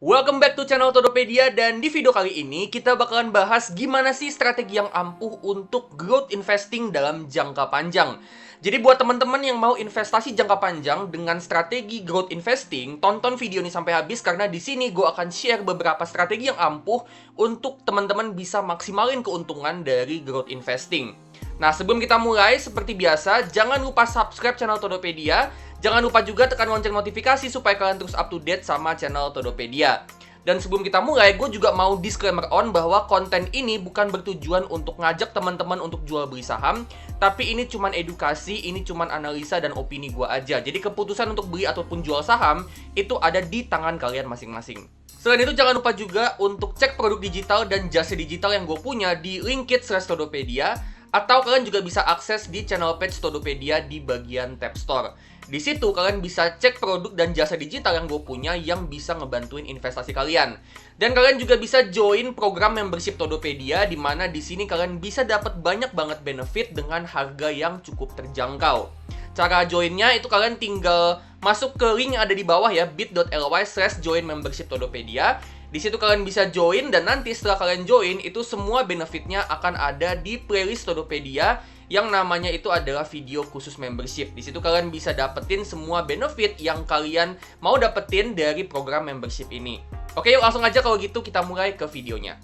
Welcome back to channel Todopedia, dan di video kali ini kita bakalan bahas gimana sih strategi yang ampuh untuk growth investing dalam jangka panjang. Jadi buat teman-teman yang mau investasi jangka panjang dengan strategi growth investing, tonton video ini sampai habis karena di sini gue akan share beberapa strategi yang ampuh untuk teman-teman bisa maksimalin keuntungan dari growth investing. Nah, sebelum kita mulai, seperti biasa, jangan lupa subscribe channel Todopedia. Jangan lupa juga tekan lonceng notifikasi supaya kalian terus up to date sama channel Todopedia. Dan sebelum kita mulai, gue juga mau disclaimer on bahwa konten ini bukan bertujuan untuk ngajak teman-teman untuk jual beli saham, tapi ini cuman edukasi, ini cuman analisa dan opini gue aja. Jadi keputusan untuk beli ataupun jual saham itu ada di tangan kalian masing-masing. Selain itu, jangan lupa juga untuk cek produk digital dan jasa digital yang gue punya di Linkit/Todopedia, atau kalian juga bisa akses di channel page Todopedia di bagian tab store. Di situ kalian bisa cek produk dan jasa digital yang gue punya yang bisa ngebantuin investasi kalian. Dan kalian juga bisa join program membership Todopedia, di mana di sini kalian bisa dapat banyak banget benefit dengan harga yang cukup terjangkau. Cara joinnya itu kalian tinggal masuk ke link yang ada di bawah ya, bit.ly/join membership Todopedia. Di situ kalian bisa join, dan nanti setelah kalian join itu semua benefitnya akan ada di playlist Todopedia yang namanya itu adalah video khusus membership. Di situ kalian bisa dapetin semua benefit yang kalian mau dapetin dari program membership ini. Oke, yuk langsung aja kalau gitu kita mulai ke videonya.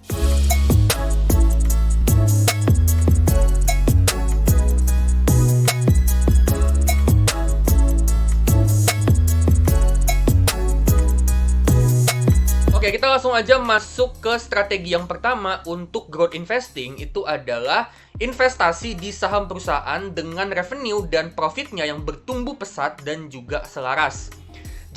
Oke, kita langsung aja masuk ke strategi yang pertama untuk growth investing. Itu adalah investasi di saham perusahaan dengan revenue dan profitnya yang bertumbuh pesat dan juga selaras.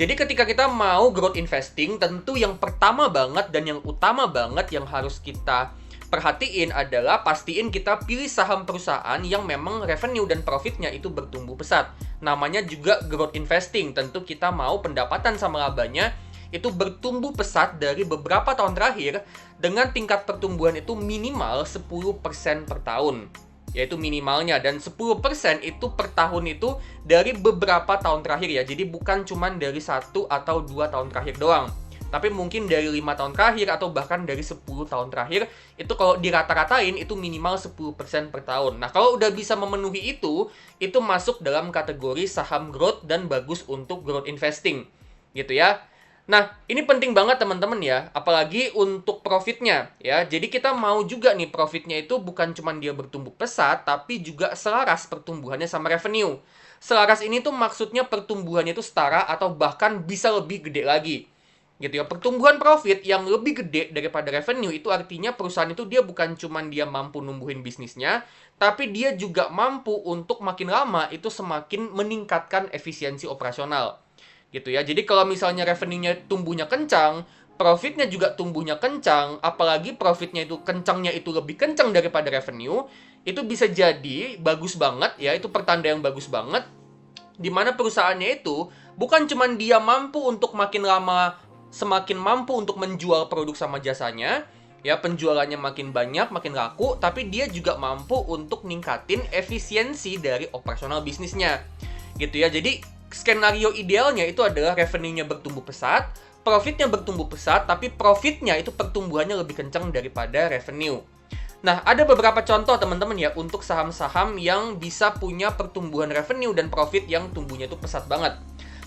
Jadi ketika kita mau growth investing, tentu yang pertama banget dan yang utama banget yang harus kita perhatiin adalah pastiin kita pilih saham perusahaan yang memang revenue dan profitnya itu bertumbuh pesat. Namanya juga growth investing. Tentu kita mau pendapatan sama labanya itu bertumbuh pesat dari beberapa tahun terakhir dengan tingkat pertumbuhan itu minimal 10% per tahun. Yaitu minimalnya, dan 10% itu per tahun itu dari beberapa tahun terakhir ya. Jadi bukan cuma dari 1 atau 2 tahun terakhir doang. Tapi mungkin dari 5 tahun terakhir atau bahkan dari 10 tahun terakhir, itu kalau dirata-ratain itu minimal 10% per tahun. Nah, kalau udah bisa memenuhi itu masuk dalam kategori saham growth dan bagus untuk growth investing. Gitu ya. Nah, ini penting banget teman-teman ya, apalagi untuk profitnya ya. Jadi kita mau juga nih profitnya itu bukan cuma dia bertumbuh pesat, tapi juga selaras pertumbuhannya sama revenue. Selaras ini tuh maksudnya pertumbuhannya itu setara atau bahkan bisa lebih gede lagi. Gitu ya. Pertumbuhan profit yang lebih gede daripada revenue itu artinya perusahaan itu dia bukan cuma dia mampu numbuhin bisnisnya, tapi dia juga mampu untuk makin lama itu semakin meningkatkan efisiensi operasional. Gitu ya. Jadi kalau misalnya revenue-nya tumbuhnya kencang, profitnya juga tumbuhnya kencang, apalagi profitnya itu kencangnya itu lebih kencang daripada revenue, itu bisa jadi bagus banget ya, itu pertanda yang bagus banget, di mana perusahaannya itu bukan cuma dia mampu untuk makin lama semakin mampu untuk menjual produk sama jasanya, ya penjualannya makin banyak, makin laku, tapi dia juga mampu untuk ningkatin efisiensi dari operasional bisnisnya. Gitu ya. Jadi skenario idealnya itu adalah revenue-nya bertumbuh pesat, profitnya bertumbuh pesat, tapi profitnya itu pertumbuhannya lebih kencang daripada revenue. Nah, ada beberapa contoh teman-teman ya untuk saham-saham yang bisa punya pertumbuhan revenue dan profit yang tumbuhnya itu pesat banget.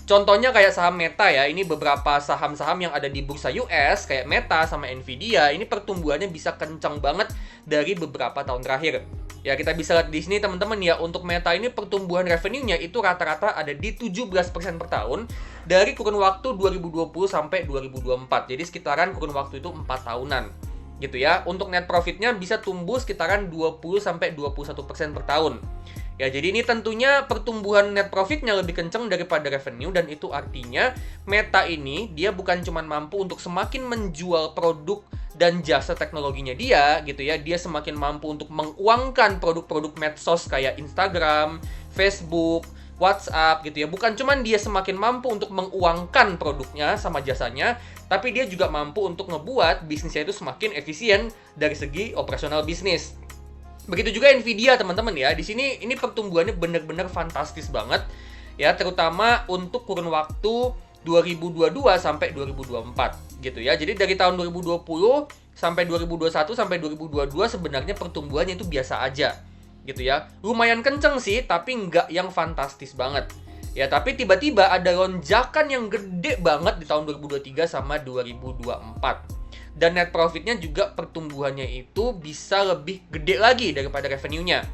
Contohnya kayak saham Meta ya, ini beberapa saham-saham yang ada di bursa US, kayak Meta sama Nvidia, ini pertumbuhannya bisa kencang banget dari beberapa tahun terakhir. Ya, kita bisa lihat di sini teman-teman ya, untuk Meta ini pertumbuhan revenue-nya itu rata-rata ada di 17% per tahun dari kurun waktu 2020 sampai 2024. Jadi sekitaran kurun waktu itu 4 tahunan. Gitu ya. Untuk net profit-nya bisa tumbuh sekitaran 20 sampai 21% per tahun. Ya, jadi ini tentunya pertumbuhan net profitnya lebih kencang daripada revenue, dan itu artinya Meta ini dia bukan cuma mampu untuk semakin menjual produk dan jasa teknologinya dia, gitu ya, dia semakin mampu untuk menguangkan produk-produk medsos kayak Instagram, Facebook, WhatsApp gitu ya. Bukan cuma dia semakin mampu untuk menguangkan produknya sama jasanya, tapi dia juga mampu untuk ngebuat bisnisnya itu semakin efisien dari segi operasional bisnis. Begitu juga Nvidia teman-teman ya. Di sini ini pertumbuhannya benar-benar fantastis banget ya, terutama untuk kurun waktu 2022 sampai 2024. gitu ya. Jadi dari tahun 2020 sampai 2021 sampai 2022 sebenarnya pertumbuhannya itu biasa aja gitu ya. Lumayan kenceng sih, tapi nggak yang fantastis banget. Ya, tapi tiba-tiba ada lonjakan yang gede banget di tahun 2023 sama 2024. Dan net profitnya juga pertumbuhannya itu bisa lebih gede lagi daripada revenue-nya.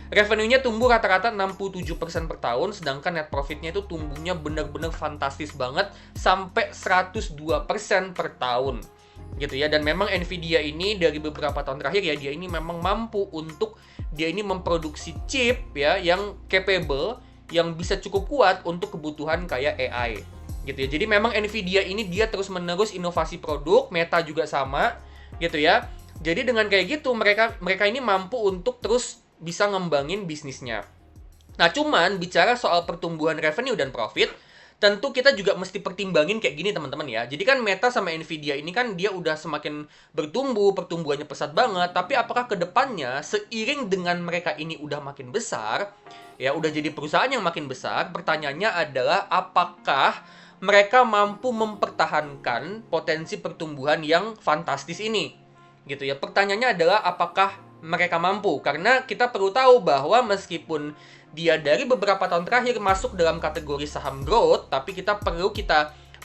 Revenue-nya tumbuh rata-rata 67% per tahun, sedangkan net profit-nya itu tumbuhnya bener-bener fantastis banget sampai 102% per tahun. Gitu ya. Dan memang Nvidia ini dari beberapa tahun terakhir ya, dia ini memang mampu untuk dia ini memproduksi chip ya yang capable, yang bisa cukup kuat untuk kebutuhan kayak AI. Gitu ya. Jadi memang Nvidia ini dia terus-menerus inovasi produk, Meta juga sama, gitu ya. Jadi dengan kayak gitu mereka ini mampu untuk terus bisa ngembangin bisnisnya. Nah, cuman bicara soal pertumbuhan revenue dan profit, tentu kita juga mesti pertimbangin kayak gini teman-teman ya. Jadi kan Meta sama Nvidia ini kan dia udah semakin bertumbuh, pertumbuhannya pesat banget, tapi apakah ke depannya seiring dengan mereka ini udah makin besar, ya udah jadi perusahaan yang makin besar, pertanyaannya adalah apakah mereka mampu mempertahankan potensi pertumbuhan yang fantastis ini, gitu ya. Pertanyaannya adalah apakah mereka mampu? Karena kita perlu tahu bahwa meskipun dia dari beberapa tahun terakhir masuk dalam kategori saham growth, tapi kita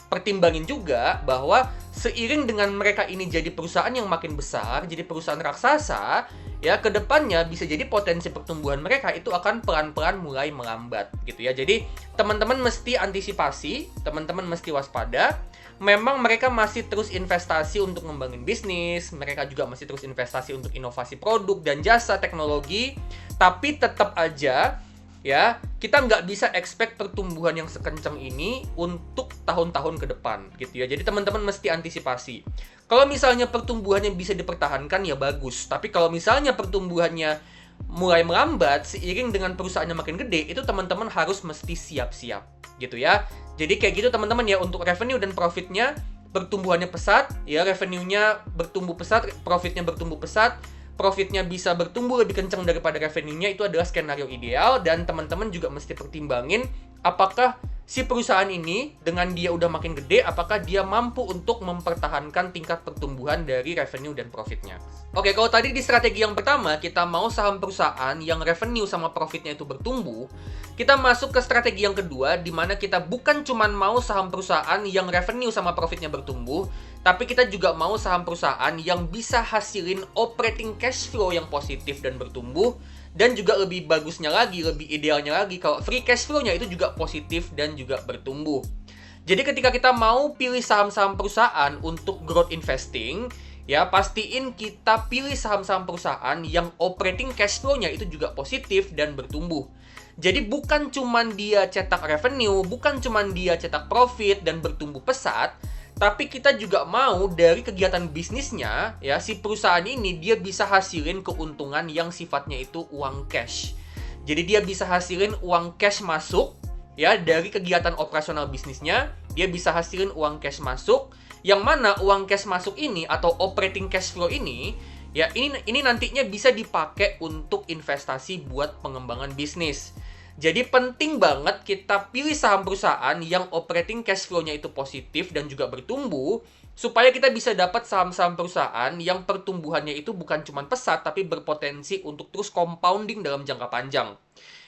pertimbangin juga bahwa seiring dengan mereka ini jadi perusahaan yang makin besar, jadi perusahaan raksasa, ya kedepannya bisa jadi potensi pertumbuhan mereka itu akan pelan-pelan mulai melambat gitu ya. Jadi teman-teman mesti antisipasi, teman-teman mesti waspada. Memang mereka masih terus investasi untuk ngembangin bisnis, mereka juga masih terus investasi untuk inovasi produk dan jasa teknologi, tapi tetap aja ya kita nggak bisa expect pertumbuhan yang sekencang ini untuk tahun-tahun ke depan gitu ya. Jadi teman-teman mesti antisipasi. Kalau misalnya pertumbuhannya bisa dipertahankan ya bagus, tapi kalau misalnya pertumbuhannya mulai melambat seiring dengan perusahaannya makin gede, itu teman-teman harus mesti siap-siap gitu ya. Jadi kayak gitu teman-teman ya, untuk revenue dan profitnya pertumbuhannya pesat ya, revenue-nya bertumbuh pesat, profitnya bertumbuh pesat, profitnya bisa bertumbuh lebih kencang daripada revenue-nya, itu adalah skenario ideal. Dan teman-teman juga mesti pertimbangin apakah si perusahaan ini dengan dia udah makin gede, apakah dia mampu untuk mempertahankan tingkat pertumbuhan dari revenue dan profitnya. Oke, kalau tadi di strategi yang pertama kita mau saham perusahaan yang revenue sama profitnya itu bertumbuh, kita masuk ke strategi yang kedua di mana kita bukan cuma mau saham perusahaan yang revenue sama profitnya bertumbuh, tapi kita juga mau saham perusahaan yang bisa hasilin operating cash flow yang positif dan bertumbuh. Dan juga lebih bagusnya lagi, lebih idealnya lagi kalau free cash flow-nya itu juga positif dan juga bertumbuh. Jadi ketika kita mau pilih saham-saham perusahaan untuk growth investing, ya pastiin kita pilih saham-saham perusahaan yang operating cash flow-nya itu juga positif dan bertumbuh. Jadi bukan cuman dia cetak revenue, bukan cuman dia cetak profit dan bertumbuh pesat, tapi kita juga mau dari kegiatan bisnisnya, ya si perusahaan ini dia bisa hasilin keuntungan yang sifatnya itu uang cash. Jadi dia bisa hasilin uang cash masuk, ya dari kegiatan operasional bisnisnya, dia bisa hasilin uang cash masuk, yang mana uang cash masuk ini atau operating cash flow ini, ya ini nantinya bisa dipakai untuk investasi buat pengembangan bisnis. Jadi penting banget kita pilih saham perusahaan yang operating cash flow-nya itu positif dan juga bertumbuh, supaya kita bisa dapat saham-saham perusahaan yang pertumbuhannya itu bukan cuma pesat, tapi berpotensi untuk terus compounding dalam jangka panjang.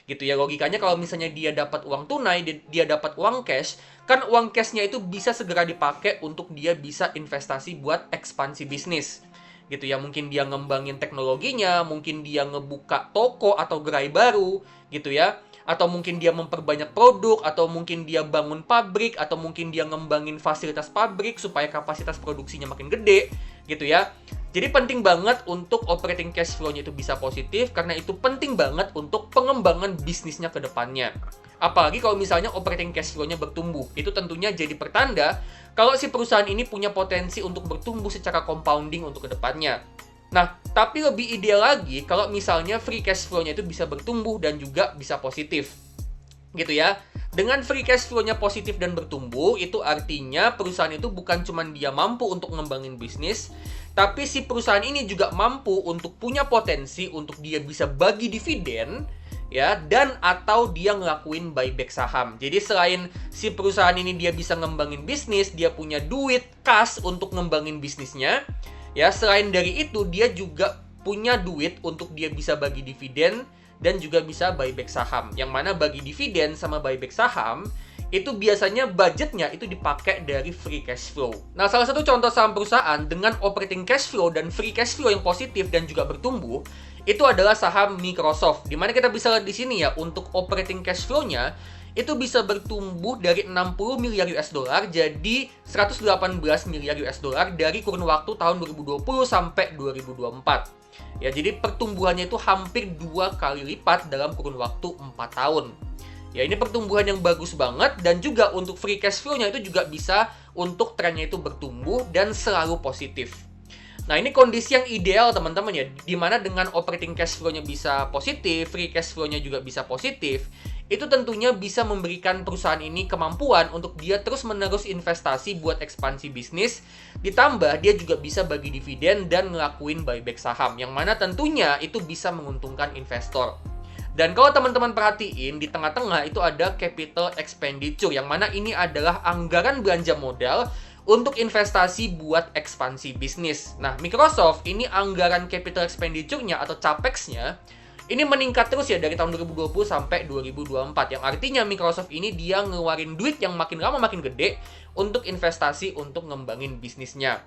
Gitu ya, logikanya kalau misalnya dia dapat uang tunai, dia dapat uang cash, kan uang cash-nya itu bisa segera dipakai untuk dia bisa investasi buat ekspansi bisnis. Gitu ya, mungkin dia ngembangin teknologinya, mungkin dia ngebuka toko atau gerai baru, gitu ya. Atau mungkin dia memperbanyak produk, atau mungkin dia bangun pabrik, atau mungkin dia ngembangin fasilitas pabrik supaya kapasitas produksinya makin gede, gitu ya. Jadi penting banget untuk operating cash flow-nya itu bisa positif, karena itu penting banget untuk pengembangan bisnisnya ke depannya. Apalagi kalau misalnya operating cash flow-nya bertumbuh, itu tentunya jadi pertanda kalau si perusahaan ini punya potensi untuk bertumbuh secara compounding untuk ke depannya. Nah, tapi lebih ideal lagi kalau misalnya free cash flow-nya itu bisa bertumbuh dan juga bisa positif. Gitu ya. Dengan free cash flow-nya positif dan bertumbuh, itu artinya perusahaan itu bukan cuma dia mampu untuk ngembangin bisnis, tapi si perusahaan ini juga mampu untuk punya potensi untuk dia bisa bagi dividen, ya, dan atau dia ngelakuin buyback saham. Jadi selain si perusahaan ini dia bisa ngembangin bisnis, dia punya duit kas untuk ngembangin bisnisnya, ya, selain dari itu dia juga punya duit untuk dia bisa bagi dividen dan juga bisa buyback saham. Yang mana bagi dividen sama buyback saham itu biasanya budgetnya itu dipakai dari free cash flow. Nah, salah satu contoh saham perusahaan dengan operating cash flow dan free cash flow yang positif dan juga bertumbuh itu adalah saham Microsoft. Dimana kita bisa lihat di sini ya, untuk operating cash flow-nya itu bisa bertumbuh dari 60 miliar US dollar jadi 118 miliar US dollar dari kurun waktu tahun 2020 sampai 2024. Ya, jadi pertumbuhannya itu hampir 2 kali lipat dalam kurun waktu 4 tahun. Ya, ini pertumbuhan yang bagus banget, dan juga untuk free cash flow-nya itu juga bisa untuk trennya itu bertumbuh dan selalu positif. Nah, ini kondisi yang ideal teman-teman ya, dimana dengan operating cash flow-nya bisa positif, free cash flow-nya juga bisa positif, itu tentunya bisa memberikan perusahaan ini kemampuan untuk dia terus-menerus investasi buat ekspansi bisnis, ditambah dia juga bisa bagi dividen dan ngelakuin buyback saham, yang mana tentunya itu bisa menguntungkan investor. Dan kalau teman-teman perhatiin, di tengah-tengah itu ada capital expenditure, yang mana ini adalah anggaran belanja modal untuk investasi buat ekspansi bisnis. Nah, Microsoft ini anggaran capital expenditure-nya atau CAPEX-nya ini meningkat terus ya dari tahun 2020 sampai 2024. Yang artinya Microsoft ini dia ngeluarin duit yang makin lama makin gede untuk investasi untuk ngembangin bisnisnya.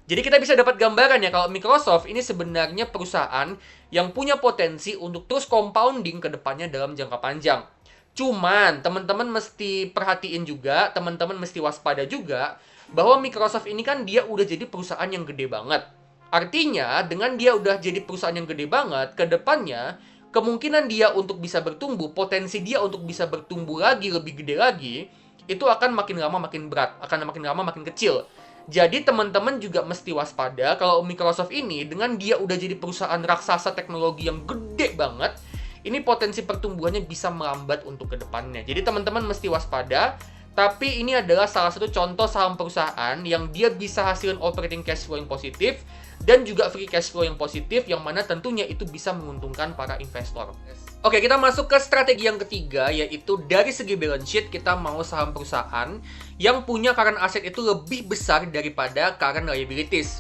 Jadi kita bisa dapat gambaran ya kalau Microsoft ini sebenarnya perusahaan yang punya potensi untuk terus compounding ke depannya dalam jangka panjang. Cuman teman-teman mesti perhatiin juga, teman-teman mesti waspada juga bahwa Microsoft ini kan dia udah jadi perusahaan yang gede banget. Artinya dengan dia udah jadi perusahaan yang gede banget, ke depannya kemungkinan dia untuk bisa bertumbuh, potensi dia untuk bisa bertumbuh lagi, lebih gede lagi, itu akan makin lama makin berat, akan makin lama makin kecil. Jadi teman-teman juga mesti waspada kalau Microsoft ini dengan dia udah jadi perusahaan raksasa teknologi yang gede banget, ini potensi pertumbuhannya bisa melambat untuk ke depannya. Jadi teman-teman mesti waspada, tapi ini adalah salah satu contoh saham perusahaan yang dia bisa hasilin operating cash flow yang positif dan juga free cash flow yang positif, yang mana tentunya itu bisa menguntungkan para investor. Oke, kita masuk ke strategi yang ketiga, yaitu dari segi balance sheet kita mau saham perusahaan yang punya current asset itu lebih besar daripada current liabilities.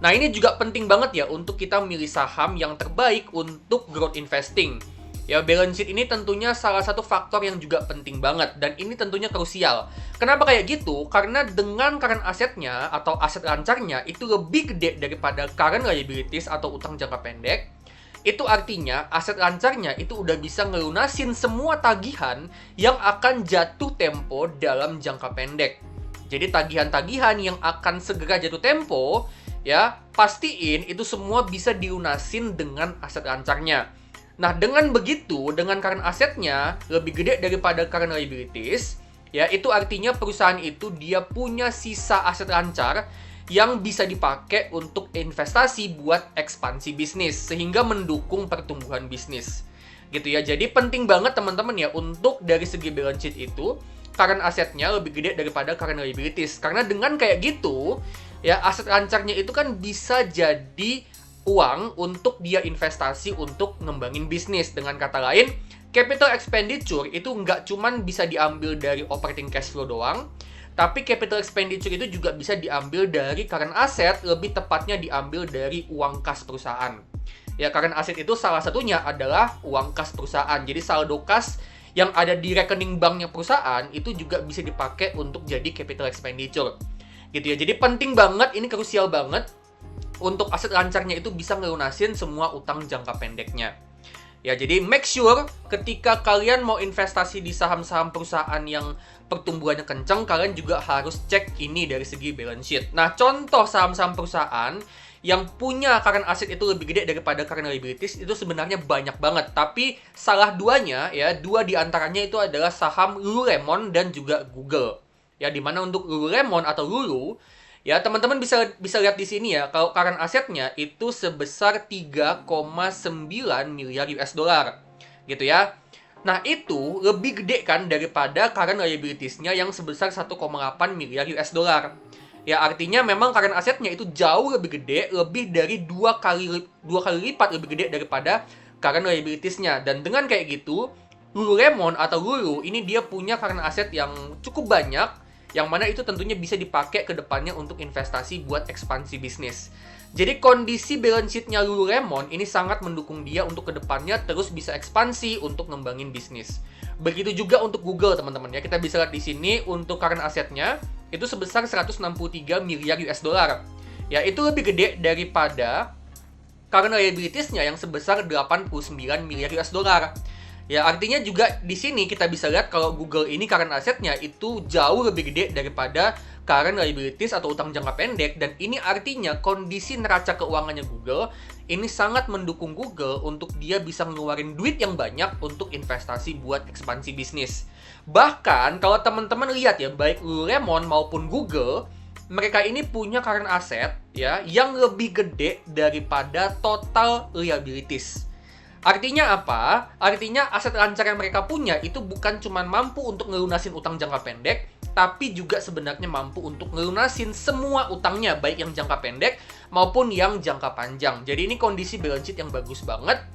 Nah, ini juga penting banget ya untuk kita milih saham yang terbaik untuk growth investing. Ya, balance sheet ini tentunya salah satu faktor yang juga penting banget, dan ini tentunya krusial. Kenapa kayak gitu? Karena dengan current asetnya atau aset lancarnya itu lebih gede daripada current liabilities atau utang jangka pendek, itu artinya aset lancarnya itu udah bisa ngelunasin semua tagihan yang akan jatuh tempo dalam jangka pendek. Jadi tagihan-tagihan yang akan segera jatuh tempo, ya pastiin itu semua bisa dilunasin dengan aset lancarnya. Nah, dengan begitu, dengan current asetnya lebih gede daripada current liabilities, ya itu artinya perusahaan itu dia punya sisa aset lancar yang bisa dipakai untuk investasi buat ekspansi bisnis, sehingga mendukung pertumbuhan bisnis. Gitu ya, jadi penting banget teman-teman ya untuk dari segi balance sheet itu, current asetnya lebih gede daripada current liabilities. Karena dengan kayak gitu, ya aset lancarnya itu kan bisa jadi uang untuk dia investasi untuk ngembangin bisnis. Dengan kata lain, capital expenditure itu nggak cuman bisa diambil dari operating cash flow doang, tapi capital expenditure itu juga bisa diambil dari current asset, lebih tepatnya diambil dari uang kas perusahaan. Ya, current asset itu salah satunya adalah uang kas perusahaan. Jadi saldo kas yang ada di rekening banknya perusahaan itu juga bisa dipakai untuk jadi capital expenditure. Gitu ya. Jadi penting banget, ini krusial banget untuk aset lancarnya itu bisa ngelunasin semua utang jangka pendeknya. Ya, jadi make sure ketika kalian mau investasi di saham-saham perusahaan yang pertumbuhannya kencang, kalian juga harus cek ini dari segi balance sheet. Nah, contoh saham-saham perusahaan yang punya current asset itu lebih gede daripada current liabilities itu sebenarnya banyak banget. Tapi salah duanya, ya, dua di antaranya itu adalah saham Lululemon dan juga Google. Ya, dimana untuk Lululemon atau Lulu, ya, teman-teman bisa lihat di sini ya, kalau current asetnya itu sebesar 3,9 miliar US dollar. Gitu ya. Nah, itu lebih gede kan daripada current liabilities-nya yang sebesar 1,8 miliar US dollar. Ya, artinya memang current asetnya itu jauh lebih gede, lebih dari dua kali lipat lebih gede daripada current liabilities-nya. Dan dengan kayak gitu, Lululemon atau Lulu ini dia punya current aset yang cukup banyak, yang mana itu tentunya bisa dipakai ke depannya untuk investasi buat ekspansi bisnis. Jadi kondisi balance sheet-nya Lululemon ini sangat mendukung dia untuk ke depannya terus bisa ekspansi untuk ngembangin bisnis. Begitu juga untuk Google, teman-teman ya. Kita bisa lihat di sini untuk current asetnya itu sebesar 163 miliar US dollar. Ya, itu lebih gede daripada current liabilities-nya yang sebesar 89 miliar US dollar. Ya, artinya juga di sini kita bisa lihat kalau Google ini current asetnya itu jauh lebih gede daripada current liabilities atau utang jangka pendek, dan ini artinya kondisi neraca keuangannya Google ini sangat mendukung Google untuk dia bisa ngeluarin duit yang banyak untuk investasi buat ekspansi bisnis. Bahkan kalau teman-teman lihat ya, baik Lululemon maupun Google, mereka ini punya current asset ya yang lebih gede daripada total liabilities. Artinya apa? Artinya aset lancar yang mereka punya itu bukan cuma mampu untuk ngelunasin utang jangka pendek, tapi juga sebenarnya mampu untuk ngelunasin semua utangnya, baik yang jangka pendek maupun yang jangka panjang. Jadi ini kondisi balance sheet yang bagus banget.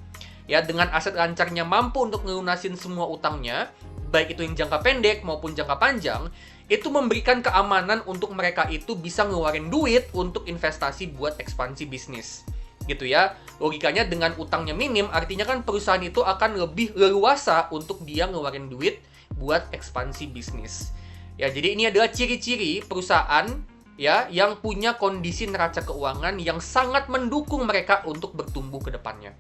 Ya, dengan aset lancarnya mampu untuk ngelunasin semua utangnya, baik itu yang jangka pendek maupun jangka panjang, itu memberikan keamanan untuk mereka itu bisa ngeluarin duit untuk investasi buat ekspansi bisnis. Gitu ya. Logikanya dengan utangnya minim, artinya kan perusahaan itu akan lebih leluasa untuk dia ngeluarin duit buat ekspansi bisnis. Ya, jadi ini adalah ciri-ciri perusahaan ya yang punya kondisi neraca keuangan yang sangat mendukung mereka untuk bertumbuh ke depannya.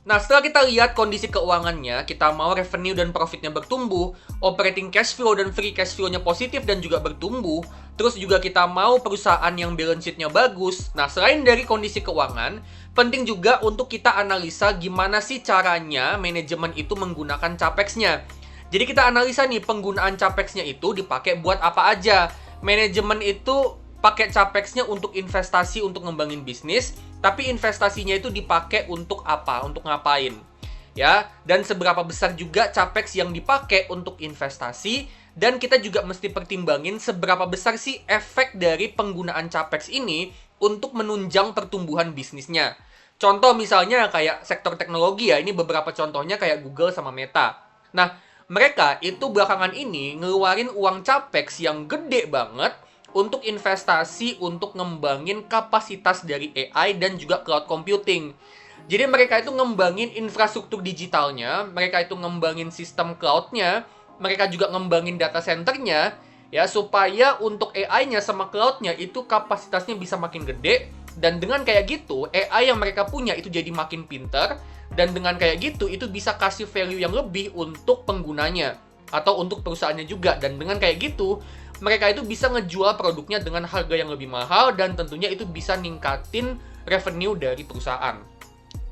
Nah, setelah kita lihat kondisi keuangannya, kita mau revenue dan profitnya bertumbuh, operating cash flow dan free cash flow-nya positif dan juga bertumbuh, terus juga kita mau perusahaan yang balance sheet-nya bagus. Nah, selain dari kondisi keuangan, penting juga untuk kita analisa gimana sih caranya manajemen itu menggunakan capex-nya. Jadi kita analisa nih, penggunaan capex-nya itu dipakai buat apa aja. Manajemen itu pakai capex-nya untuk investasi untuk ngembangin bisnis, tapi investasinya itu dipakai untuk apa? Untuk ngapain? Ya, dan seberapa besar juga capex yang dipakai untuk investasi, dan kita juga mesti pertimbangin seberapa besar sih efek dari penggunaan capex ini untuk menunjang pertumbuhan bisnisnya. Contoh misalnya kayak sektor teknologi ya, ini beberapa contohnya kayak Google sama Meta. Nah, mereka itu belakangan ini ngeluarin uang capex yang gede banget untuk investasi untuk ngembangin kapasitas dari AI dan juga cloud computing. Jadi mereka itu ngembangin infrastruktur digitalnya, mereka itu ngembangin sistem cloud-nya, mereka juga ngembangin data center-nya, ya, supaya untuk AI-nya sama cloud-nya itu kapasitasnya bisa makin gede, dan dengan kayak gitu, AI yang mereka punya itu jadi makin pinter, dan dengan kayak gitu, itu bisa kasih value yang lebih untuk penggunanya, atau untuk perusahaannya juga, dan dengan kayak gitu, mereka itu bisa ngejual produknya dengan harga yang lebih mahal dan tentunya itu bisa ningkatin revenue dari perusahaan.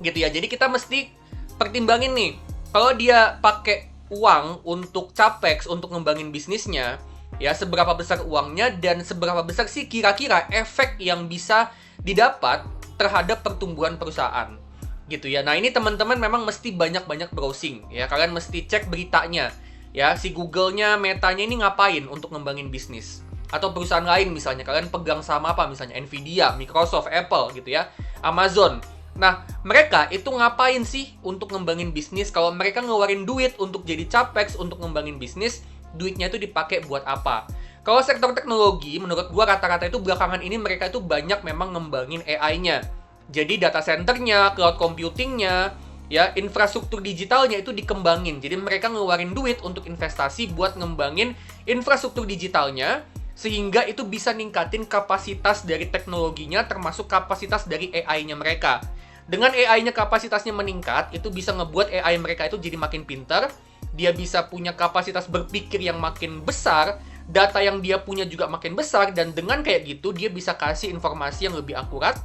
Gitu ya. Jadi kita mesti pertimbangin nih, kalau dia pakai uang untuk capex untuk ngembangin bisnisnya, ya seberapa besar uangnya dan seberapa besar sih kira-kira efek yang bisa didapat terhadap pertumbuhan perusahaan. Gitu ya. Nah, ini teman-teman memang mesti banyak-banyak browsing ya. Kalian mesti cek beritanya. Ya, si Google-nya, Meta-nya ini ngapain untuk ngembangin bisnis? Atau perusahaan lain misalnya, kalian pegang saham apa? Misalnya Nvidia, Microsoft, Apple gitu ya, Amazon. Nah, mereka itu ngapain sih untuk ngembangin bisnis? Kalau mereka ngeluarin duit untuk jadi capex untuk ngembangin bisnis, duitnya itu dipakai buat apa? Kalau sektor teknologi, menurut gua rata-rata itu belakangan ini mereka itu banyak memang ngembangin AI-nya. Jadi data center-nya, cloud computing-nya, ya, infrastruktur digitalnya itu dikembangin. Jadi mereka ngeluarin duit untuk investasi buat ngembangin infrastruktur digitalnya, sehingga itu bisa ningkatin kapasitas dari teknologinya, termasuk kapasitas dari AI-nya mereka. Dengan AI-nya kapasitasnya meningkat, itu bisa ngebuat AI mereka itu jadi makin pintar, dia bisa punya kapasitas berpikir yang makin besar, data yang dia punya juga makin besar, dan dengan kayak gitu, dia bisa kasih informasi yang lebih akurat,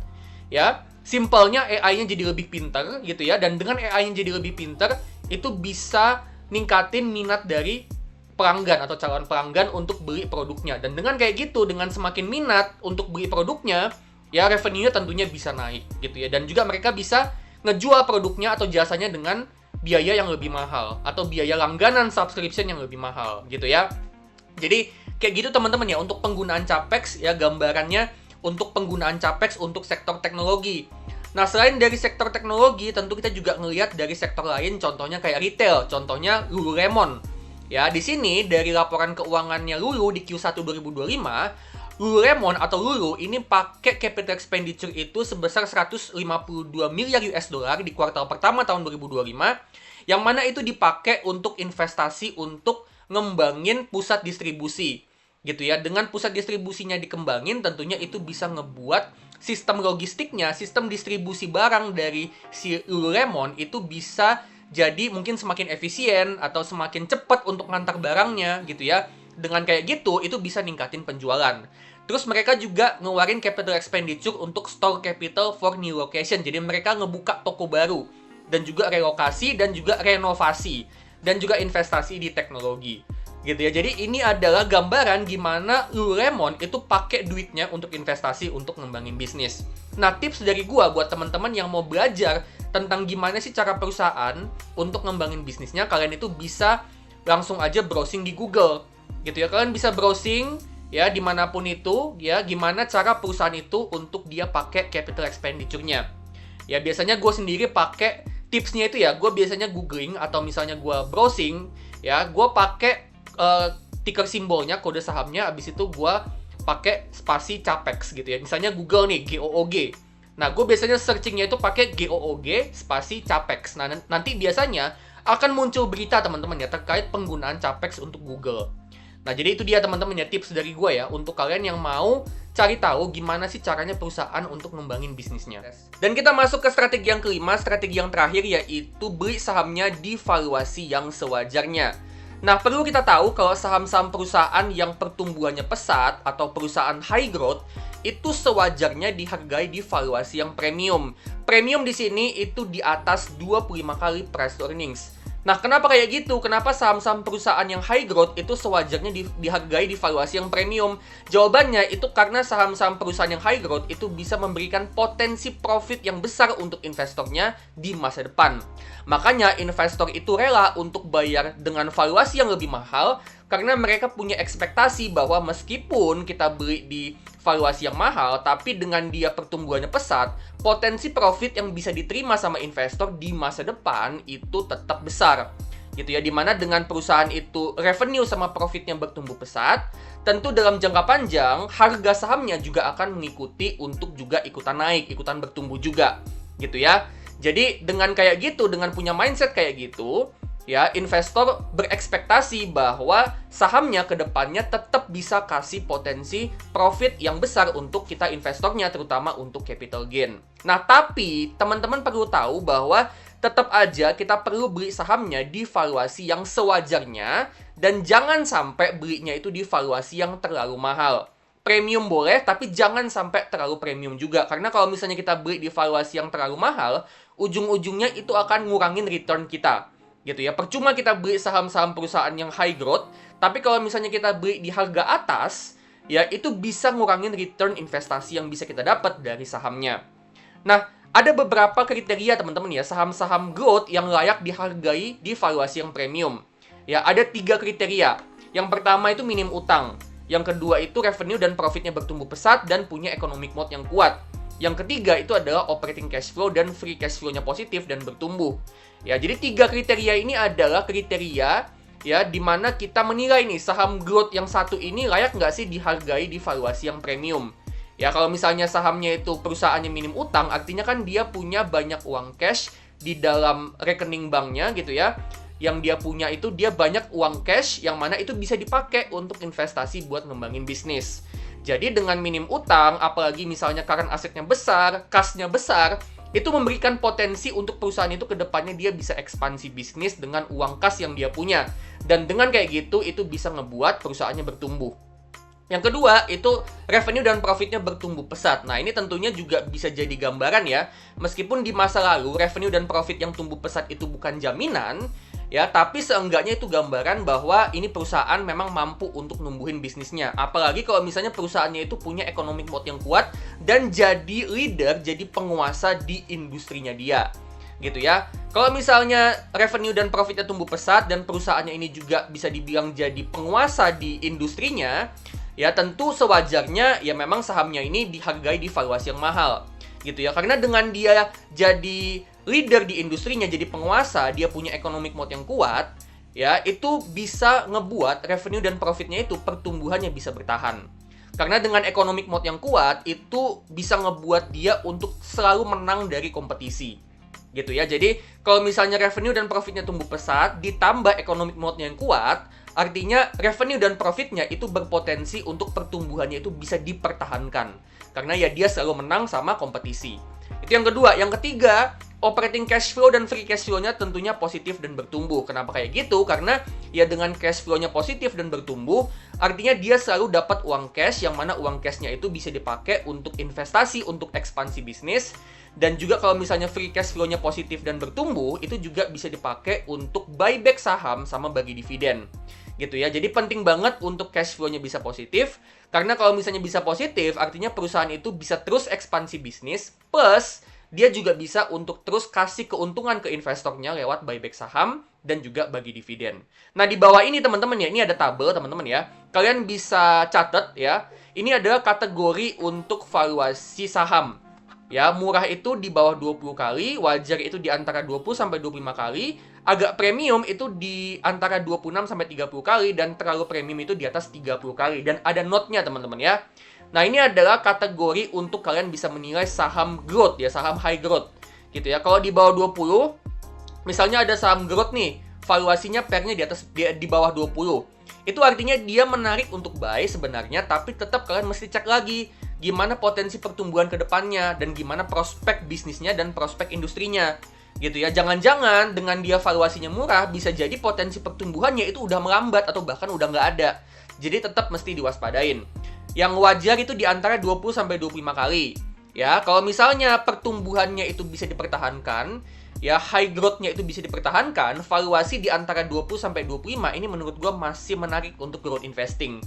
ya. Simpelnya AI-nya jadi lebih pintar gitu ya, dan dengan AI-nya jadi lebih pintar itu bisa ningkatin minat dari pelanggan atau calon pelanggan untuk beli produknya. Dan dengan kayak gitu, dengan semakin minat untuk beli produknya, ya revenue-nya tentunya bisa naik gitu ya. Dan juga mereka bisa ngejual produknya atau jasanya dengan biaya yang lebih mahal atau biaya langganan subscription yang lebih mahal gitu ya. Jadi kayak gitu teman-teman ya untuk penggunaan capex ya, gambarannya untuk penggunaan capex untuk sektor teknologi. Nah, selain dari sektor teknologi, tentu kita juga ngelihat dari sektor lain, contohnya kayak retail, contohnya Lululemon. Ya, di sini dari laporan keuangannya Lulu di Q1 2025, Lululemon atau Lulu ini pakai capital expenditure itu sebesar 152 miliar US dollar di kuartal pertama tahun 2025, yang mana itu dipakai untuk investasi untuk ngembangin pusat distribusi. Gitu ya, dengan pusat distribusinya dikembangin, tentunya itu bisa ngebuat sistem logistiknya, sistem distribusi barang dari si Lululemon itu bisa jadi mungkin semakin efisien atau semakin cepat untuk ngantar barangnya gitu ya. Dengan kayak gitu, itu bisa ningkatin penjualan. Terus mereka juga ngeluarin capital expenditure untuk store capital for new location. Jadi mereka ngebuka toko baru dan juga relokasi dan juga renovasi dan juga investasi di teknologi. Gitu ya. Jadi ini adalah gambaran gimana Lululemon itu pakai duitnya untuk investasi untuk ngembangin bisnis. Nah, tips dari gua buat teman-teman yang mau belajar tentang gimana sih cara perusahaan untuk ngembangin bisnisnya, kalian itu bisa langsung aja browsing di Google. Gitu ya. Kalian bisa browsing ya dimanapun itu ya gimana cara perusahaan itu untuk dia pakai capital expenditure-nya. Ya biasanya gue sendiri pakai tipsnya itu ya, gue biasanya googling atau misalnya gue browsing ya, gue pakai ticker simbolnya, kode sahamnya, abis itu gue pakai spasi Capex gitu ya. Misalnya Google nih, GOOG. Nah, gue biasanya searchingnya itu pakai GOOG spasi Capex. Nah, nanti biasanya akan muncul berita teman-teman ya terkait penggunaan Capex untuk Google. Nah, jadi itu dia teman-teman ya tips dari gue ya untuk kalian yang mau cari tahu gimana sih caranya perusahaan untuk ngembangin bisnisnya. Dan kita masuk ke strategi yang kelima, strategi yang terakhir yaitu beli sahamnya di valuasi yang sewajarnya. Nah, perlu kita tahu kalau saham-saham perusahaan yang pertumbuhannya pesat atau perusahaan high growth itu sewajarnya dihargai di valuasi yang premium. Premium di sini itu di atas 25 kali price to earnings. Nah, kenapa kayak gitu? Kenapa saham-saham perusahaan yang high growth itu sewajarnya dihargai di valuasi yang premium? Jawabannya itu karena saham-saham perusahaan yang high growth itu bisa memberikan potensi profit yang besar untuk investornya di masa depan. Makanya investor itu rela untuk bayar dengan valuasi yang lebih mahal karena mereka punya ekspektasi bahwa meskipun kita beli di valuasi yang mahal, tapi dengan dia pertumbuhannya pesat, potensi profit yang bisa diterima sama investor di masa depan itu tetap besar. Gitu ya, dimana dengan perusahaan itu revenue sama profitnya bertumbuh pesat, tentu dalam jangka panjang harga sahamnya juga akan mengikuti untuk juga ikutan naik, ikutan bertumbuh juga. Gitu ya. Jadi dengan kayak gitu, dengan punya mindset kayak gitu, ya investor berekspektasi bahwa sahamnya ke depannya tetap bisa kasih potensi profit yang besar untuk kita investornya, terutama untuk capital gain. Nah, tapi teman-teman perlu tahu bahwa tetap aja kita perlu beli sahamnya di valuasi yang sewajarnya dan jangan sampai belinya itu di valuasi yang terlalu mahal. Premium boleh, tapi jangan sampai terlalu premium juga. Karena kalau misalnya kita beli di valuasi yang terlalu mahal, ujung-ujungnya itu akan ngurangin return kita. Gitu ya, percuma kita beli saham-saham perusahaan yang high growth, tapi kalau misalnya kita beli di harga atas, ya itu bisa ngurangin return investasi yang bisa kita dapat dari sahamnya. Nah, ada beberapa kriteria teman-teman ya, saham-saham growth yang layak dihargai di valuasi yang premium. Ya, ada 3 kriteria. Yang pertama itu minim utang. Yang kedua itu revenue dan profitnya bertumbuh pesat dan punya economic mode yang kuat. Yang ketiga itu adalah operating cash flow dan free cash flow-nya positif dan bertumbuh. Ya, jadi 3 kriteria ini adalah kriteria ya di mana kita menilai nih saham growth yang satu ini layak nggak sih dihargai di valuasi yang premium. Ya, kalau misalnya sahamnya itu perusahaannya minim utang, artinya kan dia punya banyak uang cash di dalam rekening banknya gitu ya. Yang dia punya itu dia banyak uang cash yang mana itu bisa dipakai untuk investasi buat ngembangin bisnis. Jadi dengan minim utang, apalagi misalnya current asetnya besar, kas-nya besar, itu memberikan potensi untuk perusahaan itu ke depannya dia bisa ekspansi bisnis dengan uang kas yang dia punya. Dan dengan kayak gitu, itu bisa ngebuat perusahaannya bertumbuh. Yang kedua, itu revenue dan profitnya bertumbuh pesat. Nah, ini tentunya juga bisa jadi gambaran ya. Meskipun di masa lalu, revenue dan profit yang tumbuh pesat itu bukan jaminan, ya, tapi seenggaknya itu gambaran bahwa ini perusahaan memang mampu untuk numbuhin bisnisnya. Apalagi kalau misalnya perusahaannya itu punya economic mode yang kuat dan jadi leader, jadi penguasa di industrinya dia. Gitu ya. Kalau misalnya revenue dan profitnya tumbuh pesat dan perusahaannya ini juga bisa dibilang jadi penguasa di industrinya, ya tentu sewajarnya ya memang sahamnya ini dihargai di valuasi yang mahal. gitu ya. Karena dengan dia jadi leader di industrinya, jadi penguasa, dia punya economic mode yang kuat, ya, itu bisa ngebuat revenue dan profitnya itu pertumbuhannya bisa bertahan. Karena dengan economic mode yang kuat, itu bisa ngebuat dia untuk selalu menang dari kompetisi. Gitu ya. Jadi, kalau misalnya revenue dan profitnya tumbuh pesat, ditambah economic mode-nya yang kuat, artinya revenue dan profitnya itu berpotensi untuk pertumbuhannya itu bisa dipertahankan. Karena ya dia selalu menang sama kompetisi. Itu yang kedua. Yang ketiga, operating cash flow dan free cash flow-nya tentunya positif dan bertumbuh. Kenapa kayak gitu? Karena ya dengan cash flow-nya positif dan bertumbuh, artinya dia selalu dapat uang cash, yang mana uang cash-nya itu bisa dipakai untuk investasi, untuk ekspansi bisnis. Dan juga kalau misalnya free cash flow-nya positif dan bertumbuh, itu juga bisa dipakai untuk buyback saham sama bagi dividen. Gitu ya. Jadi penting banget untuk cash flow-nya bisa positif. Karena kalau misalnya bisa positif, artinya perusahaan itu bisa terus ekspansi bisnis, plus dia juga bisa untuk terus kasih keuntungan ke investornya lewat buyback saham dan juga bagi dividen. Nah, di bawah ini teman-teman ya, ini ada tabel teman-teman ya. Kalian bisa catat ya. Ini adalah kategori untuk valuasi saham. Ya, murah itu di bawah 20 kali, wajar itu di antara 20 sampai 25 kali, agak premium itu di antara 26 sampai 30 kali, dan terlalu premium itu di atas 30 kali. Dan ada note-nya teman-teman ya. Nah, ini adalah kategori untuk kalian bisa menilai saham growth ya, saham high growth. Gitu ya. Kalau di bawah 20, misalnya ada saham growth nih, valuasinya PER-nya di bawah 20. Itu artinya dia menarik untuk buy sebenarnya, tapi tetap kalian mesti cek lagi gimana potensi pertumbuhan ke depannya dan gimana prospek bisnisnya dan prospek industrinya. Gitu ya. Jangan-jangan dengan dia valuasinya murah, bisa jadi potensi pertumbuhannya itu udah melambat atau bahkan udah nggak ada. Jadi tetap mesti diwaspadain. Yang wajar itu di antara 20 sampai 25 kali. Ya, kalau misalnya pertumbuhannya itu bisa dipertahankan, ya high growth-nya itu bisa dipertahankan, valuasi di antara 20 sampai 25 ini menurut gua masih menarik untuk growth investing.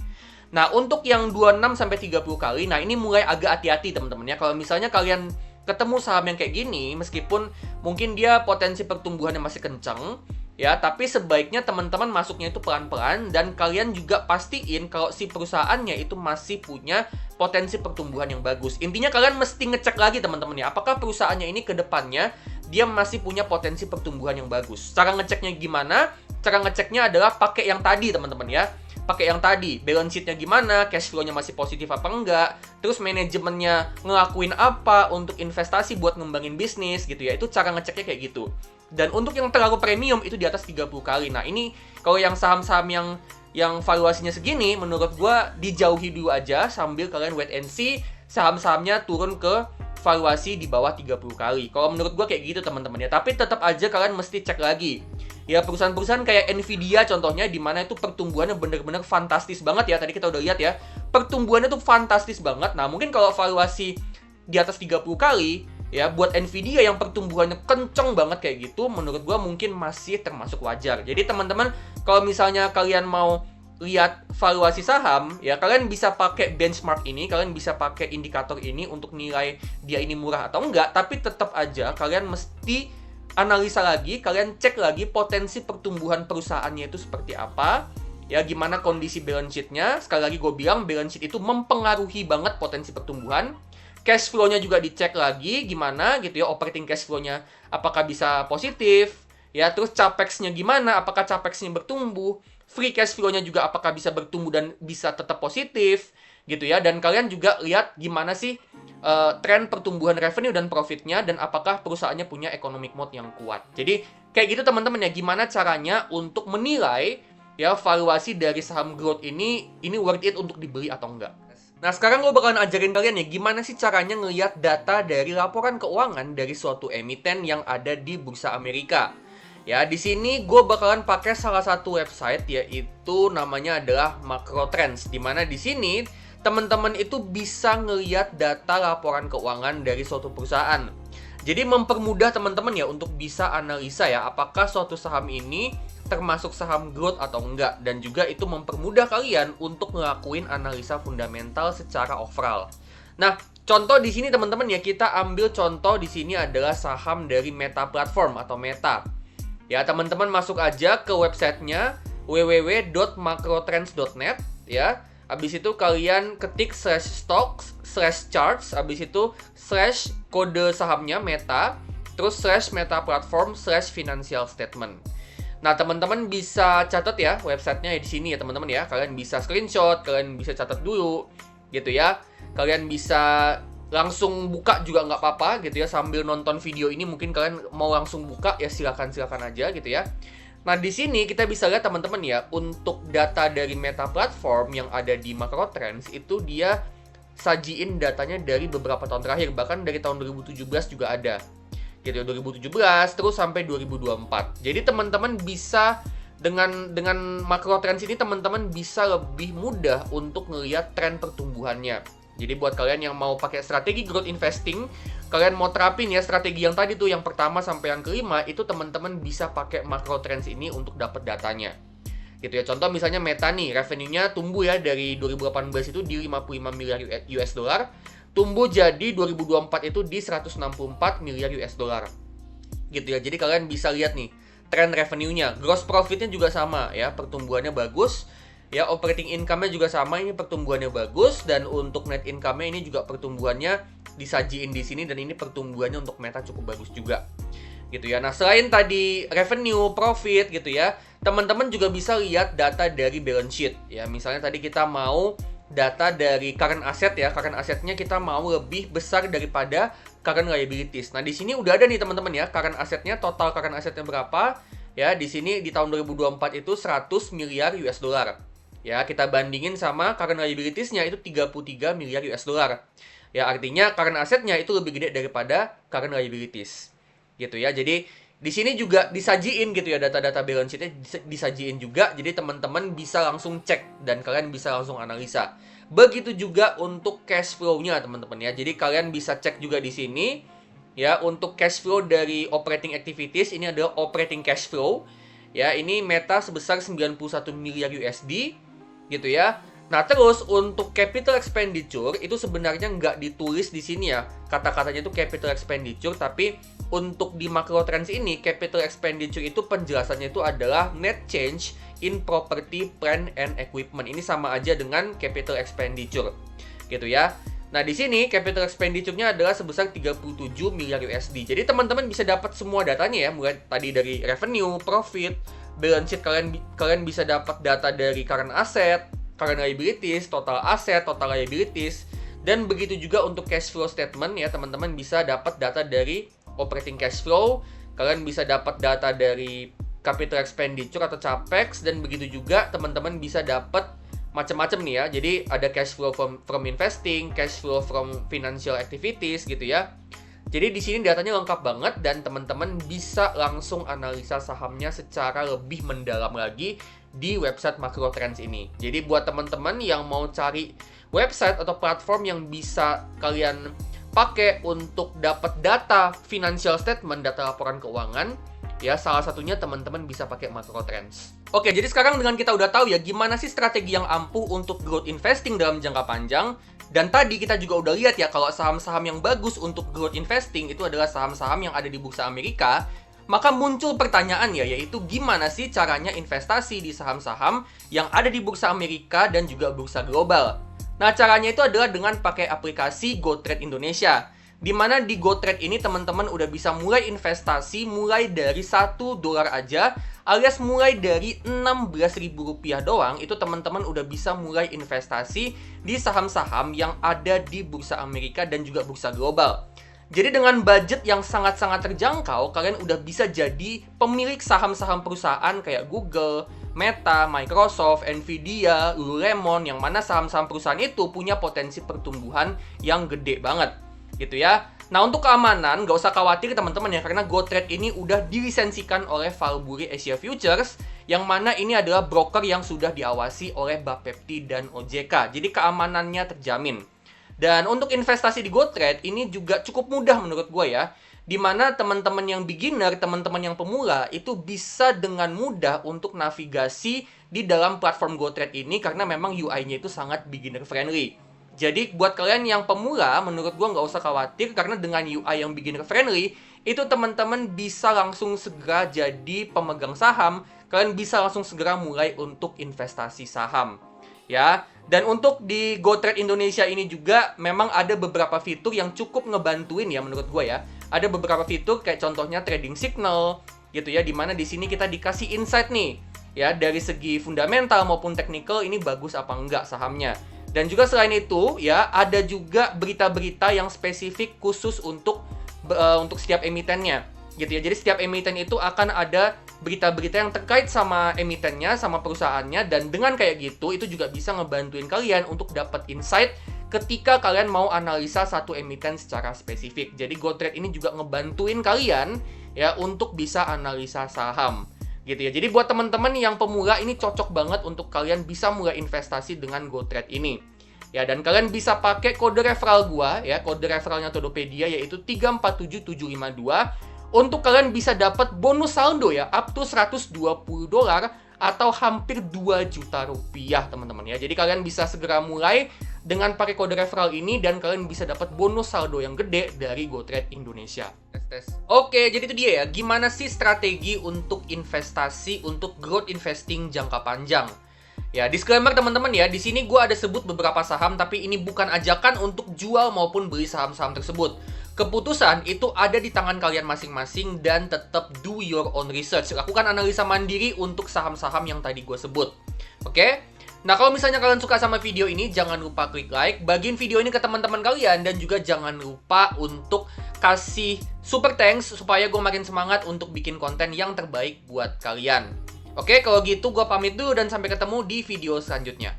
Nah, untuk yang 26 sampai 30 kali, nah ini mulai agak hati-hati teman-teman ya. Kalau misalnya kalian ketemu saham yang kayak gini, meskipun mungkin dia potensi pertumbuhannya masih kencang, ya, tapi sebaiknya teman-teman masuknya itu pelan-pelan dan kalian juga pastiin kalau si perusahaannya itu masih punya potensi pertumbuhan yang bagus. Intinya kalian mesti ngecek lagi teman-teman ya, apakah perusahaannya ini ke depannya dia masih punya potensi pertumbuhan yang bagus. Cara ngeceknya gimana? Cara ngeceknya adalah pakai yang tadi teman-teman ya. Pakai yang tadi, balance sheet-nya gimana, cash flow-nya masih positif apa enggak, terus manajemennya ngelakuin apa untuk investasi buat ngembangin bisnis gitu ya. Itu cara ngeceknya kayak gitu. Dan untuk yang terlalu premium itu di atas 30 kali. Nah, ini kalau yang saham-saham yang valuasinya segini, menurut gua dijauhi dulu aja sambil kalian wait and see saham-sahamnya turun ke valuasi di bawah 30 kali. Kalau menurut gua kayak gitu teman-teman ya. Tapi tetap aja kalian mesti cek lagi. Ya, perusahaan-perusahaan kayak Nvidia contohnya, di mana itu pertumbuhannya bener-bener fantastis banget ya. Tadi kita udah lihat ya, pertumbuhannya tuh fantastis banget. Nah, mungkin kalau valuasi di atas 30 kali, ya buat Nvidia yang pertumbuhannya kenceng banget kayak gitu, menurut gua mungkin masih termasuk wajar. Jadi teman-teman, kalau misalnya kalian mau lihat valuasi saham, ya kalian bisa pakai benchmark ini, kalian bisa pakai indikator ini untuk nilai dia ini murah atau enggak. Tapi tetap aja kalian mesti analisa lagi, kalian cek lagi potensi pertumbuhan perusahaannya itu seperti apa, ya gimana kondisi balance sheet-nya. Sekali lagi gue bilang, balance sheet itu mempengaruhi banget potensi pertumbuhan. Cash flow-nya juga dicek lagi gimana gitu ya, operating cash flow-nya apakah bisa positif, ya terus capex-nya gimana, apakah capex-nya bertumbuh, free cash flow-nya juga apakah bisa bertumbuh dan bisa tetap positif gitu ya. Dan kalian juga lihat gimana sih tren pertumbuhan revenue dan profitnya, dan apakah perusahaannya punya economic mode yang kuat. Jadi kayak gitu teman-teman ya, gimana caranya untuk menilai ya valuasi dari saham growth ini worth it untuk dibeli atau enggak. Nah, sekarang gue bakalan ajarin kalian ya gimana sih caranya ngelihat data dari laporan keuangan dari suatu emiten yang ada di Bursa Amerika. Ya, di sini gue bakalan pakai salah satu website, yaitu namanya adalah Macro Trends, di mana di sini teman-teman itu bisa ngelihat data laporan keuangan dari suatu perusahaan. Jadi mempermudah teman-teman ya untuk bisa analisa ya apakah suatu saham ini termasuk saham growth atau enggak, dan juga itu mempermudah kalian untuk ngelakuin analisa fundamental secara overall. Nah, contoh di sini teman-teman ya, kita ambil contoh di sini adalah saham dari Meta Platform atau Meta. Ya, teman-teman masuk aja ke websitenya www.macrotrends.net ya. Habis itu kalian ketik /stocks/charts, habis itu /kode sahamnya Meta, terus /Meta platform/financial statement. Nah, teman-teman bisa catat ya websitenya di sini ya teman-teman ya. Kalian bisa screenshot, kalian bisa catat dulu gitu ya. Kalian bisa langsung buka juga nggak apa-apa gitu ya, sambil nonton video ini. Mungkin kalian mau langsung buka ya, silakan aja gitu ya. Nah, di sini kita bisa lihat teman-teman ya, untuk data dari Meta Platform yang ada di Macro Trends itu dia sajiin datanya dari beberapa tahun terakhir, bahkan dari tahun 2017 juga ada. Gitu ya, 2017 terus sampai 2024. Jadi teman-teman bisa dengan Macro Trends ini teman-teman bisa lebih mudah untuk ngelihat tren pertumbuhannya. Jadi buat kalian yang mau pakai strategi growth investing, kalian mau terapin ya strategi yang tadi tuh, yang pertama sampai yang kelima, itu teman-teman bisa pakai Macro Trends ini untuk dapat datanya. Gitu ya. Contoh misalnya Meta nih, revenue-nya tumbuh ya dari 2018 itu di 55 miliar US dollar, tumbuh jadi 2024 itu di 164 miliar US dollar. Gitu ya. Jadi kalian bisa lihat nih tren revenue-nya, gross profit-nya juga sama ya, pertumbuhannya bagus. Ya, operating income-nya juga sama, ini pertumbuhannya bagus, dan untuk net income-nya ini juga pertumbuhannya disajiin di sini, dan ini pertumbuhannya untuk Meta cukup bagus juga. Gitu ya. Nah, selain tadi revenue, profit gitu ya, teman-teman juga bisa lihat data dari balance sheet ya. Misalnya tadi kita mau data dari current asset ya, current assetnya kita mau lebih besar daripada current liabilities. Nah, di sini udah ada nih teman-teman ya, current assetnya, total current assetnya berapa ya. Di sini di tahun 2024 itu 100 miliar US dollar. Ya, kita bandingin sama current liabilities-nya itu 33 miliar US dollar. Ya, artinya current asset-nya itu lebih gede daripada current liabilities. Gitu ya. Jadi di sini juga disajiin gitu ya, data-data balance sheet-nya disajiin juga. Jadi teman-teman bisa langsung cek dan kalian bisa langsung analisa. Begitu juga untuk cash flow-nya teman-teman ya. Jadi kalian bisa cek juga di sini ya, untuk cash flow dari operating activities ini adalah operating cash flow. Ya, ini Meta sebesar 91 miliar USD. Gitu ya. Nah, terus untuk capital expenditure itu sebenarnya nggak ditulis di sini ya. Kata-katanya itu capital expenditure, tapi untuk di Macro Trends ini capital expenditure itu penjelasannya itu adalah net change in property, plant and equipment. Ini sama aja dengan capital expenditure. Gitu ya. Nah, di sini capital expenditure-nya adalah sebesar 37 miliar USD. Jadi teman-teman bisa dapat semua datanya ya, mulai tadi dari revenue, profit, balance sheet, kalian bisa dapat data dari current asset, current liabilities, total asset, total liabilities, dan begitu juga untuk cash flow statement ya, teman-teman bisa dapat data dari operating cash flow, kalian bisa dapat data dari capital expenditure atau capex, dan begitu juga teman-teman bisa dapat macam-macam nih ya. Jadi ada cash flow from investing, cash flow from financial activities gitu ya. Jadi di sini datanya lengkap banget dan teman-teman bisa langsung analisa sahamnya secara lebih mendalam lagi di website Macro Trends ini. Jadi buat teman-teman yang mau cari website atau platform yang bisa kalian pakai untuk dapat data financial statement, data laporan keuangan, ya salah satunya teman-teman bisa pakai Macro Trends. Oke, jadi sekarang dengan kita udah tahu ya gimana sih strategi yang ampuh untuk growth investing dalam jangka panjang. Dan tadi kita juga udah lihat ya kalau saham-saham yang bagus untuk growth investing itu adalah saham-saham yang ada di Bursa Amerika. Maka muncul pertanyaan ya, yaitu gimana sih caranya investasi di saham-saham yang ada di Bursa Amerika dan juga Bursa Global. Nah, caranya itu adalah dengan pakai aplikasi GoTrade Indonesia. Di mana di GoTrade ini teman-teman udah bisa mulai investasi mulai dari $1 aja, alias mulai dari Rp16.000 doang, itu teman-teman udah bisa mulai investasi di saham-saham yang ada di Bursa Amerika dan juga Bursa Global. Jadi dengan budget yang sangat-sangat terjangkau, kalian udah bisa jadi pemilik saham-saham perusahaan kayak Google, Meta, Microsoft, Nvidia, Lululemon, yang mana saham-saham perusahaan itu punya potensi pertumbuhan yang gede banget. Gitu ya. Nah, untuk keamanan nggak usah khawatir teman-teman ya, karena GoTrade ini udah dilisensikan oleh Valbury Asia Futures, yang mana ini adalah broker yang sudah diawasi oleh Bapepti dan OJK. Jadi keamanannya terjamin. Dan untuk investasi di GoTrade ini juga cukup mudah menurut gue ya, dimana teman-teman yang beginner, teman-teman yang pemula itu bisa dengan mudah untuk navigasi di dalam platform GoTrade ini karena memang UI-nya itu sangat beginner friendly. Jadi buat kalian yang pemula, menurut gue nggak usah khawatir karena dengan UI yang beginner friendly, itu teman-teman bisa langsung segera jadi pemegang saham, kalian bisa langsung segera mulai untuk investasi saham. Ya, Dan untuk di GoTrade Indonesia ini juga memang ada beberapa fitur yang cukup ngebantuin ya menurut gue ya. Ada beberapa fitur kayak contohnya trading signal gitu ya, dimana di sini kita dikasih insight nih ya dari segi fundamental maupun technical ini bagus apa enggak sahamnya. Dan juga selain itu ya ada juga berita-berita yang spesifik khusus untuk setiap emitennya gitu ya. Jadi setiap emiten itu akan ada berita-berita yang terkait sama emitennya, sama perusahaannya, dan dengan kayak gitu itu juga bisa ngebantuin kalian untuk dapat insight ketika kalian mau analisa satu emiten secara spesifik. Jadi GoTrade ini juga ngebantuin kalian ya untuk bisa analisa saham gitu ya. Jadi buat teman-teman yang pemula ini cocok banget untuk kalian bisa mulai investasi dengan GoTrade ini. Ya, dan kalian bisa pakai kode referral gua ya, kode referralnya Todopedia yaitu 347752 untuk kalian bisa dapat bonus saldo ya up to $120 atau hampir 2 juta rupiah teman-teman ya. Jadi kalian bisa segera mulai dengan pakai kode referral ini dan kalian bisa dapat bonus saldo yang gede dari GoTrade Indonesia. Oke, jadi itu dia ya. Gimana sih strategi untuk investasi untuk growth investing jangka panjang? Ya, disclaimer teman-teman ya, di sini gue ada sebut beberapa saham, tapi ini bukan ajakan untuk jual maupun beli saham-saham tersebut. Keputusan itu ada di tangan kalian masing-masing dan tetap do your own research. Lakukan analisa mandiri untuk saham-saham yang tadi gue sebut. Oke? Nah, kalau misalnya kalian suka sama video ini, jangan lupa klik like, bagiin video ini ke teman-teman kalian, dan juga jangan lupa untuk kasih super thanks supaya gue makin semangat untuk bikin konten yang terbaik buat kalian. Oke, kalau gitu gue pamit dulu dan sampai ketemu di video selanjutnya.